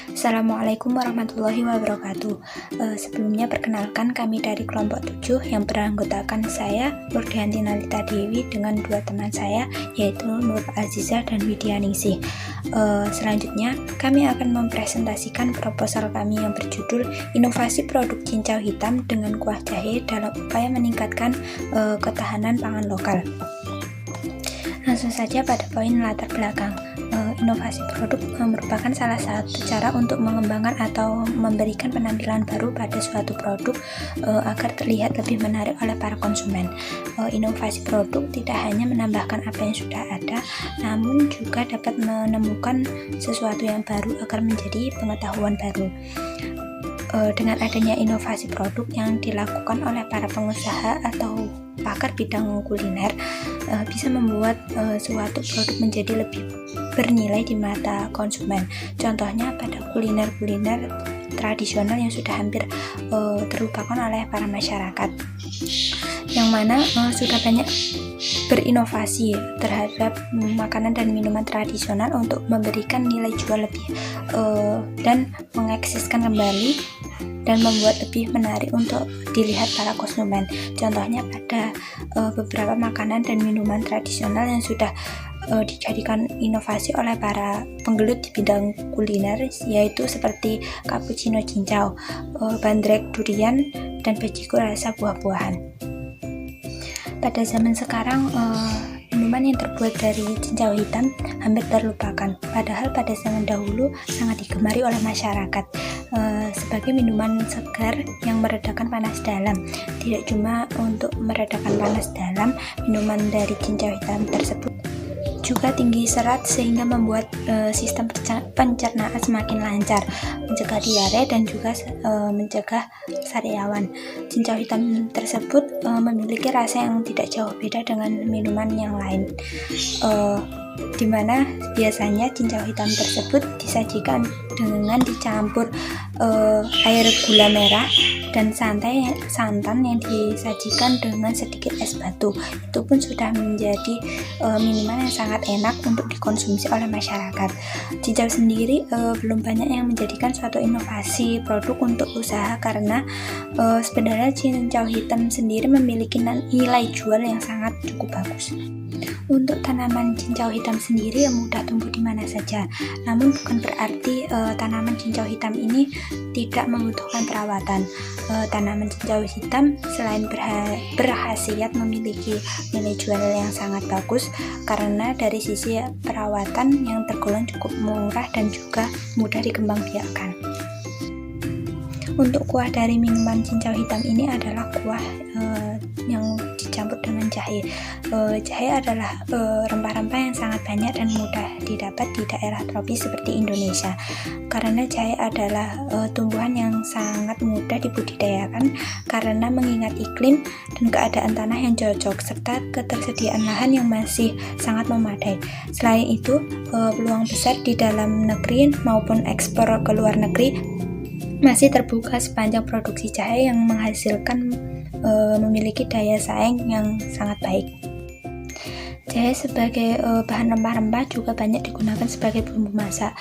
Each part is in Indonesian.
Assalamualaikum warahmatullahi wabarakatuh. Sebelumnya perkenalkan, kami dari kelompok 7 yang beranggotakan saya, Nurdianti Nalita Dewi, dengan dua teman saya, yaitu Nur Aziza dan Widianingsih. Selanjutnya, kami akan mempresentasikan proposal kami yang berjudul Inovasi Produk Cincau Hitam dengan Kuah Jahe dalam upaya meningkatkan ketahanan pangan lokal. Langsung saja pada poin latar belakang. Inovasi produk merupakan salah satu cara untuk mengembangkan atau memberikan penampilan baru pada suatu produk agar terlihat lebih menarik oleh para konsumen. Inovasi produk tidak hanya menambahkan apa yang sudah ada, namun juga dapat menemukan sesuatu yang baru agar menjadi pengetahuan baru. Dengan adanya inovasi produk yang dilakukan oleh para pengusaha atau pakar bidang kuliner, bisa membuat suatu produk menjadi lebih bernilai di mata konsumen. Contohnya pada kuliner-kuliner tradisional yang sudah hampir terlupakan oleh para masyarakat, yang mana sudah banyak berinovasi terhadap makanan dan minuman tradisional untuk memberikan nilai jual lebih dan mengeksiskan kembali dan membuat lebih menarik untuk dilihat para konsumen. Contohnya pada beberapa makanan dan minuman tradisional yang sudah dijadikan inovasi oleh para penggelut di bidang kuliner, yaitu seperti cappuccino cincau, bandrek durian, dan bajigur rasa buah-buahan. Pada zaman sekarang, minuman yang terbuat dari cincau hitam hampir terlupakan, padahal pada zaman dahulu sangat digemari oleh masyarakat sebagai minuman segar yang meredakan panas dalam. Tidak cuma untuk meredakan panas dalam, minuman dari cincau hitam tersebut juga tinggi serat sehingga membuat sistem pencernaan semakin lancar, mencegah diare dan juga mencegah sariawan. Cincau hitam tersebut memiliki rasa yang tidak jauh beda dengan minuman yang lain, di mana biasanya cincau hitam tersebut disajikan dengan dicampur air gula merah dan santan yang disajikan dengan sedikit es batu. Itu pun sudah menjadi minuman yang sangat enak untuk dikonsumsi oleh masyarakat. Cincau sendiri belum banyak yang menjadikan suatu inovasi produk untuk usaha, karena sebenarnya cincau hitam sendiri memiliki nilai jual yang sangat cukup bagus. Untuk tanaman cincau hitam sendiri mudah tumbuh di mana saja, namun bukan berarti tanaman cincau hitam ini tidak membutuhkan perawatan. Tanaman cincau hitam selain berkhasiat memiliki nilai jual yang sangat bagus karena dari sisi perawatan yang tergolong cukup murah dan juga mudah dikembangbiakkan. Untuk kuah dari minuman cincau hitam ini adalah kuah yang dicampur dengan jahe. Jahe adalah rempah-rempah yang sangat banyak dan mudah didapat di daerah tropis seperti Indonesia. Karena jahe adalah tumbuhan yang sangat mudah dibudidayakan karena mengingat iklim dan keadaan tanah yang cocok serta ketersediaan lahan yang masih sangat memadai. Selain itu, peluang besar di dalam negeri maupun ekspor ke luar negeri masih terbuka sepanjang produksi jahe yang menghasilkan memiliki daya saing yang sangat baik. Jahe sebagai bahan rempah-rempah juga banyak digunakan sebagai bumbu masak.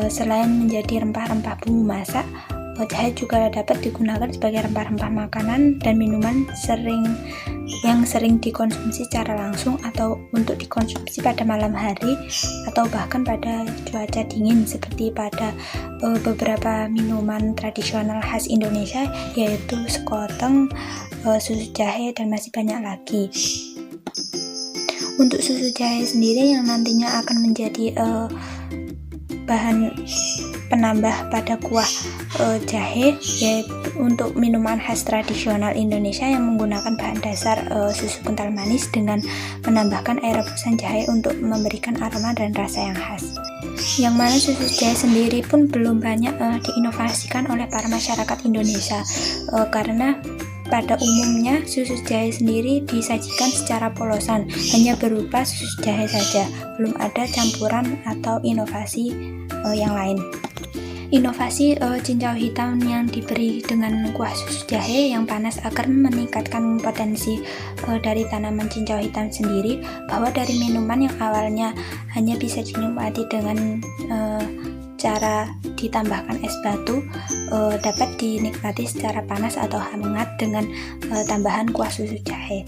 Selain menjadi rempah-rempah bumbu masak, jahe juga dapat digunakan sebagai rempah-rempah makanan dan minuman yang sering dikonsumsi secara langsung atau untuk dikonsumsi pada malam hari atau bahkan pada cuaca dingin seperti pada beberapa minuman tradisional khas Indonesia, yaitu sekoteng, susu jahe, dan masih banyak lagi. Untuk susu jahe sendiri yang nantinya akan menjadi bahan penambah pada kuah jahe, yaitu untuk minuman khas tradisional Indonesia yang menggunakan bahan dasar susu kental manis dengan menambahkan air rebusan jahe untuk memberikan aroma dan rasa yang khas. Yang mana susu jahe sendiri pun belum banyak diinovasikan oleh para masyarakat Indonesia, karena pada umumnya susu jahe sendiri disajikan secara polosan, hanya berupa susu jahe saja, belum ada campuran atau inovasi yang lain. Inovasi cincau hitam yang diberi dengan kuah susu jahe yang panas akan meningkatkan potensi dari tanaman cincau hitam sendiri, bahwa dari minuman yang awalnya hanya bisa dinikmati dengan cara ditambahkan es batu, dapat dinikmati secara panas atau hangat dengan tambahan kuah susu jahe.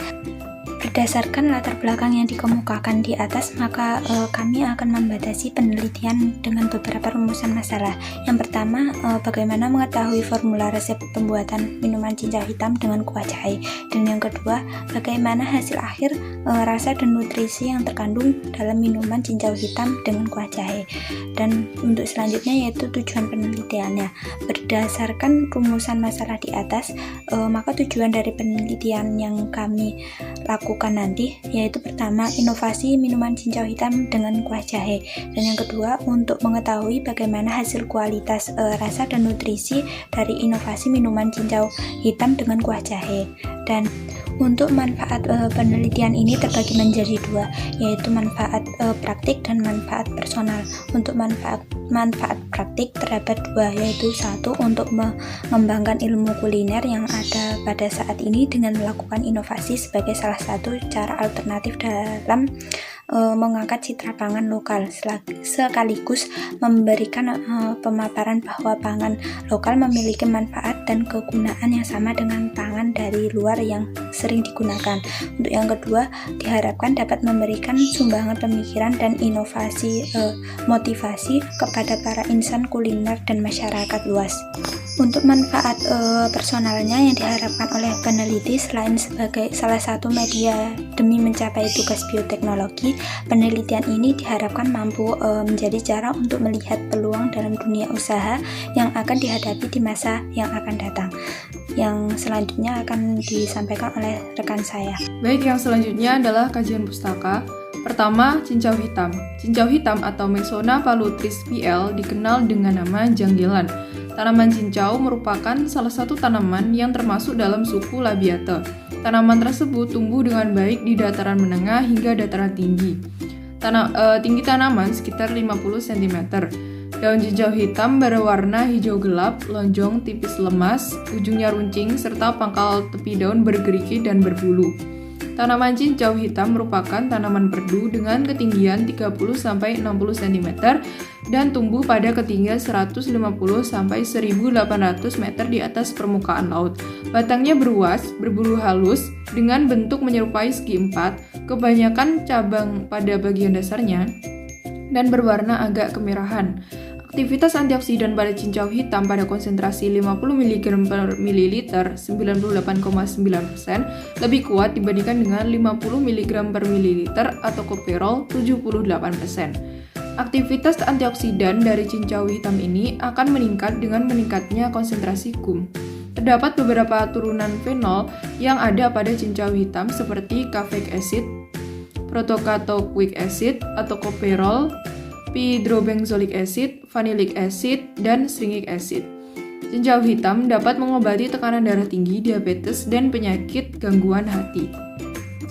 Berdasarkan latar belakang yang dikemukakan di atas, maka kami akan membatasi penelitian dengan beberapa rumusan masalah. Yang pertama, bagaimana mengetahui formula resep pembuatan minuman cincau hitam dengan kuah jahe. Dan yang kedua, bagaimana hasil akhir, rasa dan nutrisi yang terkandung dalam minuman cincau hitam dengan kuah jahe. Dan untuk selanjutnya yaitu tujuan penelitiannya. Berdasarkan rumusan masalah di atas, maka tujuan dari penelitian yang kami lakukan nanti yaitu pertama, inovasi minuman cincau hitam dengan kuah jahe, dan yang kedua, untuk mengetahui bagaimana hasil kualitas rasa dan nutrisi dari inovasi minuman cincau hitam dengan kuah jahe. Dan untuk manfaat penelitian ini terbagi menjadi dua, yaitu manfaat praktik dan manfaat personal. Untuk manfaat praktik terdapat dua, yaitu satu, untuk mengembangkan ilmu kuliner yang ada pada saat ini dengan melakukan inovasi sebagai salah satu cara alternatif dalam mengangkat citra pangan lokal, sekaligus memberikan pemaparan bahwa pangan lokal memiliki manfaat dan kegunaan yang sama dengan pangan dari luar yang sering digunakan. Untuk yang kedua, diharapkan dapat memberikan sumbangan pemikiran dan inovasi motivasi kepada para insan kuliner dan masyarakat luas. Untuk manfaat personalnya yang diharapkan oleh peneliti, selain sebagai salah satu media demi mencapai tugas bioteknologi, penelitian ini diharapkan mampu menjadi cara untuk melihat peluang dalam dunia usaha yang akan dihadapi di masa yang akan datang. Yang selanjutnya akan disampaikan oleh rekan saya. Baik, yang selanjutnya adalah kajian pustaka. Pertama, cincau hitam. Cincau hitam atau Mesona palutris PL dikenal dengan nama janggilan. Tanaman cincau merupakan salah satu tanaman yang termasuk dalam suku Labiata. Tanaman tersebut tumbuh dengan baik di dataran menengah hingga dataran tinggi. Tinggi tanaman sekitar 50 cm. Daun cincau hitam berwarna hijau gelap, lonjong, tipis lemas, ujungnya runcing, serta pangkal tepi daun bergerigi dan berbulu. Tanaman cincau hitam merupakan tanaman perdu dengan ketinggian 30-60 cm dan tumbuh pada ketinggian 150-1800 meter di atas permukaan laut. Batangnya beruas, berbulu halus, dengan bentuk menyerupai segi empat, kebanyakan cabang pada bagian dasarnya, dan berwarna agak kemerahan. Aktivitas antioksidan pada cincau hitam pada konsentrasi 50 mg per mililiter 98,9% lebih kuat dibandingkan dengan 50 mg per mililiter atau koperol 78%. Aktivitas antioksidan dari cincau hitam ini akan meningkat dengan meningkatnya konsentrasi KUM. Terdapat beberapa turunan fenol yang ada pada cincau hitam seperti caffeic acid, protocatoic acid atau koperol, hydrobenzoic acid, vanillic acid, dan stringic acid. Cincau hitam dapat mengobati tekanan darah tinggi, diabetes, dan penyakit gangguan hati.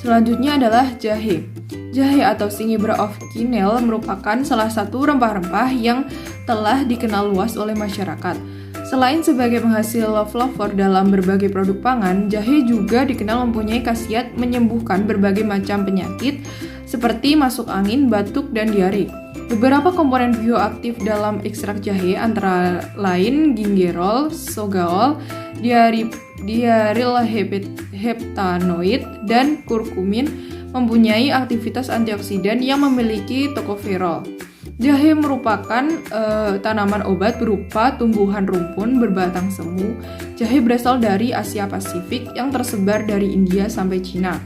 Selanjutnya adalah jahe. Jahe atau Singibra of Kinel merupakan salah satu rempah-rempah yang telah dikenal luas oleh masyarakat. Selain sebagai penghasil flavor dalam berbagai produk pangan, jahe juga dikenal mempunyai khasiat menyembuhkan berbagai macam penyakit seperti masuk angin, batuk, dan diare. Beberapa komponen bioaktif dalam ekstrak jahe antara lain gingerol, sogaol, diaryl heptanoid, dan kurkumin mempunyai aktivitas antioksidan yang memiliki tokoferol. Jahe merupakan tanaman obat berupa tumbuhan rumpun berbatang semu. Jahe berasal dari Asia Pasifik yang tersebar dari India sampai Cina.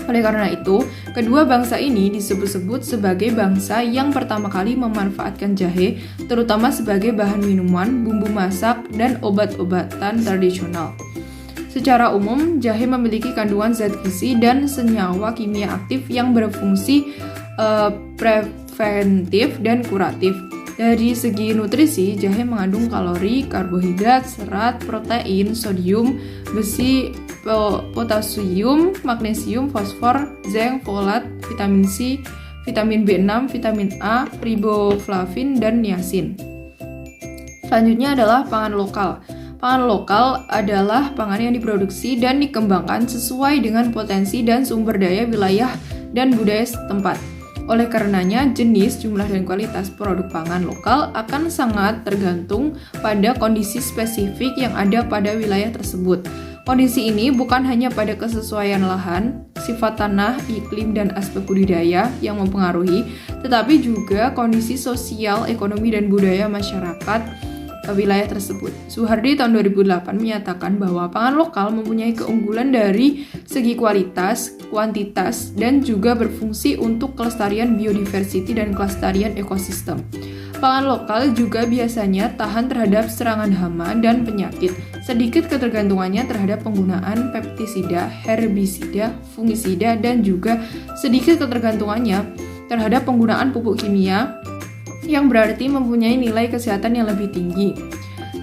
Oleh karena itu, kedua bangsa ini disebut-sebut sebagai bangsa yang pertama kali memanfaatkan jahe, terutama sebagai bahan minuman, bumbu masak, dan obat-obatan tradisional. Secara umum, jahe memiliki kandungan zat gizi dan senyawa kimia aktif yang berfungsi preventif dan kuratif. Dari segi nutrisi, jahe mengandung kalori, karbohidrat, serat, protein, sodium, besi, potasium, magnesium, fosfor, zinc, folat, vitamin C, vitamin B6, vitamin A, riboflavin, dan niacin. Selanjutnya adalah pangan lokal. Pangan lokal adalah pangan yang diproduksi dan dikembangkan sesuai dengan potensi dan sumber daya wilayah dan budaya setempat. Oleh karenanya, jenis, jumlah, dan kualitas produk pangan lokal akan sangat tergantung pada kondisi spesifik yang ada pada wilayah tersebut. Kondisi ini bukan hanya pada kesesuaian lahan, sifat tanah, iklim, dan aspek budidaya yang mempengaruhi, tetapi juga kondisi sosial, ekonomi, dan budaya masyarakat wilayah tersebut. Suhardi tahun 2008 menyatakan bahwa pangan lokal mempunyai keunggulan dari segi kualitas, kuantitas, dan juga berfungsi untuk kelestarian biodiversity dan kelestarian ekosistem. Pangan lokal juga biasanya tahan terhadap serangan hama dan penyakit. Sedikit ketergantungannya terhadap penggunaan pestisida, herbisida, fungisida, dan juga sedikit ketergantungannya terhadap penggunaan pupuk kimia yang berarti mempunyai nilai kesehatan yang lebih tinggi.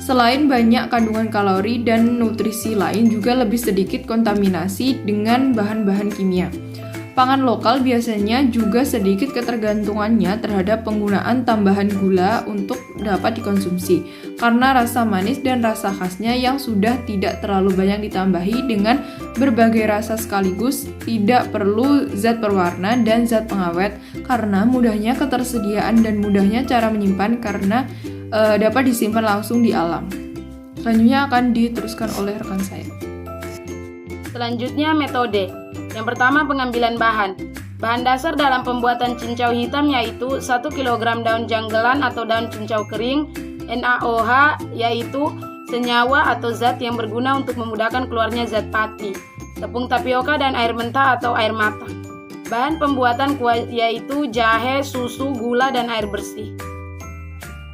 Selain banyak kandungan kalori dan nutrisi lain, juga lebih sedikit kontaminasi dengan bahan-bahan kimia. Pangan lokal biasanya juga sedikit ketergantungannya terhadap penggunaan tambahan gula untuk dapat dikonsumsi, karena rasa manis dan rasa khasnya yang sudah tidak terlalu banyak ditambahi dengan berbagai rasa sekaligus, tidak perlu zat perwarna dan zat pengawet, karena mudahnya ketersediaan dan mudahnya cara menyimpan karena dapat disimpan langsung di alam. Selanjutnya akan diteruskan oleh rekan saya. Selanjutnya metode. Yang pertama, pengambilan bahan. Bahan dasar dalam pembuatan cincau hitam yaitu 1 kg daun janggelan atau daun cincau kering, NaOH yaitu senyawa atau zat yang berguna untuk memudahkan keluarnya zat pati, tepung tapioka dan air mentah atau air matang. Bahan pembuatan kuah yaitu jahe, susu, gula, dan air bersih.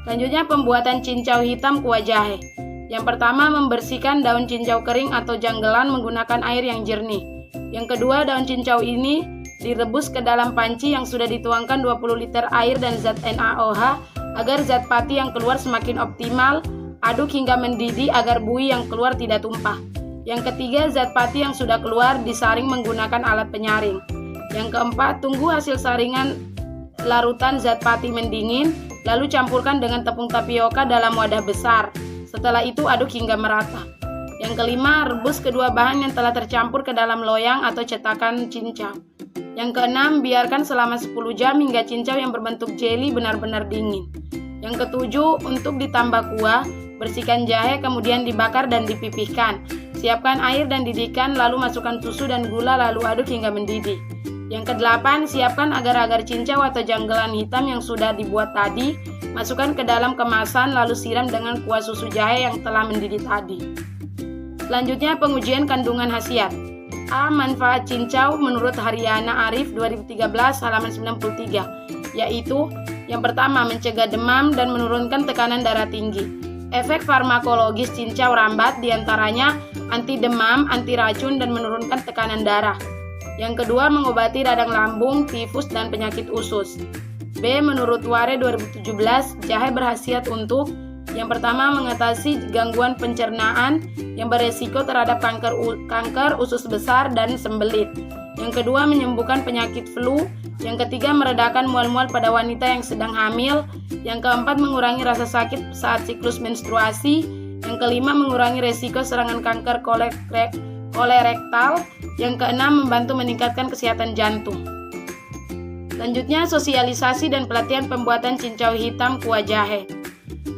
Selanjutnya, pembuatan cincau hitam kuah jahe. Yang pertama, membersihkan daun cincau kering atau janggelan menggunakan air yang jernih. Yang kedua, daun cincau ini direbus ke dalam panci yang sudah dituangkan 20 liter air dan zat NaOH agar zat pati yang keluar semakin optimal. Aduk hingga mendidih agar buih yang keluar tidak tumpah. Yang ketiga, zat pati yang sudah keluar disaring menggunakan alat penyaring. Yang keempat, tunggu hasil saringan larutan zat pati mendingin, lalu campurkan dengan tepung tapioka dalam wadah besar. Setelah itu aduk hingga merata. Yang kelima, rebus kedua bahan yang telah tercampur ke dalam loyang atau cetakan cincau. Yang keenam, biarkan selama 10 jam hingga cincau yang berbentuk jeli benar-benar dingin. Yang ketujuh, untuk ditambah kuah, bersihkan jahe kemudian dibakar dan dipipihkan. Siapkan air dan didihkan, lalu masukkan susu dan gula lalu aduk hingga mendidih. Yang kedelapan, siapkan agar-agar cincau atau janggelan hitam yang sudah dibuat tadi, masukkan ke dalam kemasan lalu siram dengan kuah susu jahe yang telah mendidih tadi. Selanjutnya, pengujian kandungan khasiat. A. Manfaat cincau menurut Haryana Arif 2013 halaman 93, yaitu yang pertama, mencegah demam dan menurunkan tekanan darah tinggi. Efek farmakologis cincau rambat diantaranya anti demam, anti racun, dan menurunkan tekanan darah. Yang kedua, mengobati radang lambung, tifus, dan penyakit usus. B. Menurut Ware 2017, jahe berkhasiat untuk yang pertama, mengatasi gangguan pencernaan yang beresiko terhadap kanker usus besar dan sembelit. Yang kedua, menyembuhkan penyakit flu. Yang ketiga, meredakan mual-mual pada wanita yang sedang hamil. Yang keempat, mengurangi rasa sakit saat siklus menstruasi. Yang kelima, mengurangi resiko serangan kanker kolorektal. Yang keenam, membantu meningkatkan kesehatan jantung. Selanjutnya, sosialisasi dan pelatihan pembuatan cincau hitam kuah jahe.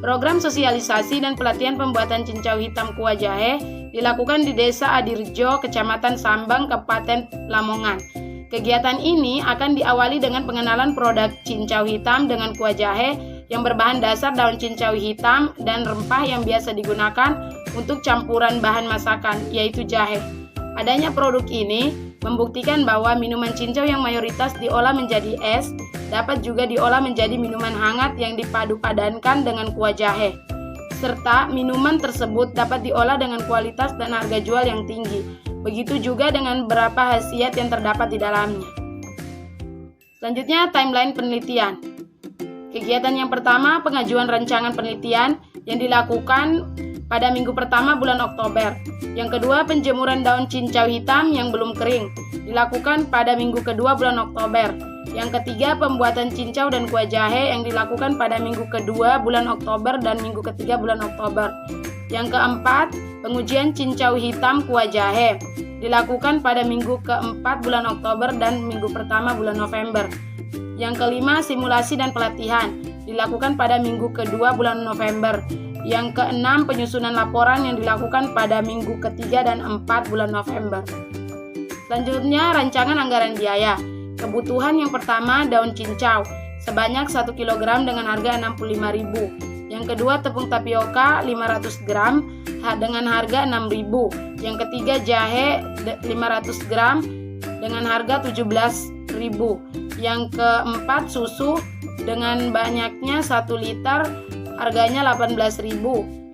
Program sosialisasi dan pelatihan pembuatan cincau hitam kuah jahe dilakukan di Desa Adirjo, Kecamatan Sambang, Kabupaten Lamongan. Kegiatan ini akan diawali dengan pengenalan produk cincau hitam dengan kuah jahe yang berbahan dasar daun cincau hitam dan rempah yang biasa digunakan untuk campuran bahan masakan, yaitu jahe. Adanya produk ini membuktikan bahwa minuman cincau yang mayoritas diolah menjadi es dapat juga diolah menjadi minuman hangat yang dipadu-padankan dengan kuah jahe. Serta minuman tersebut dapat diolah dengan kualitas dan harga jual yang tinggi. Begitu juga dengan beberapa khasiat yang terdapat di dalamnya. Selanjutnya, timeline penelitian. Kegiatan yang pertama, pengajuan rancangan penelitian yang dilakukan pada minggu pertama bulan Oktober. Yang kedua, penjemuran daun cincau hitam yang belum kering dilakukan pada minggu kedua bulan Oktober. Yang ketiga, pembuatan cincau dan kuah jahe yang dilakukan pada minggu kedua bulan Oktober dan minggu ketiga bulan Oktober. Yang keempat, pengujian cincau hitam kuah jahe dilakukan pada minggu keempat bulan Oktober dan minggu pertama bulan November. Yang kelima, simulasi dan pelatihan dilakukan pada minggu kedua bulan November. Yang keenam, penyusunan laporan yang dilakukan pada minggu ketiga dan 4 bulan November. Selanjutnya, rancangan anggaran biaya. Kebutuhan yang pertama, daun cincau sebanyak 1 kg dengan harga Rp65.000. Yang kedua, tepung tapioka 500 gram dengan harga Rp6.000. Yang ketiga, jahe 500 gram dengan harga Rp17.000. Yang keempat, susu dengan banyaknya 1 liter harganya Rp18.000.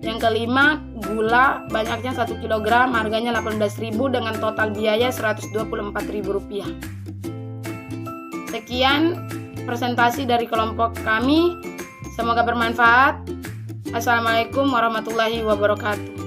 Yang kelima, gula banyaknya 1 kg harganya Rp18.000 dengan total biaya Rp124.000. Sekian presentasi dari kelompok kami. Semoga bermanfaat. Assalamualaikum warahmatullahi wabarakatuh.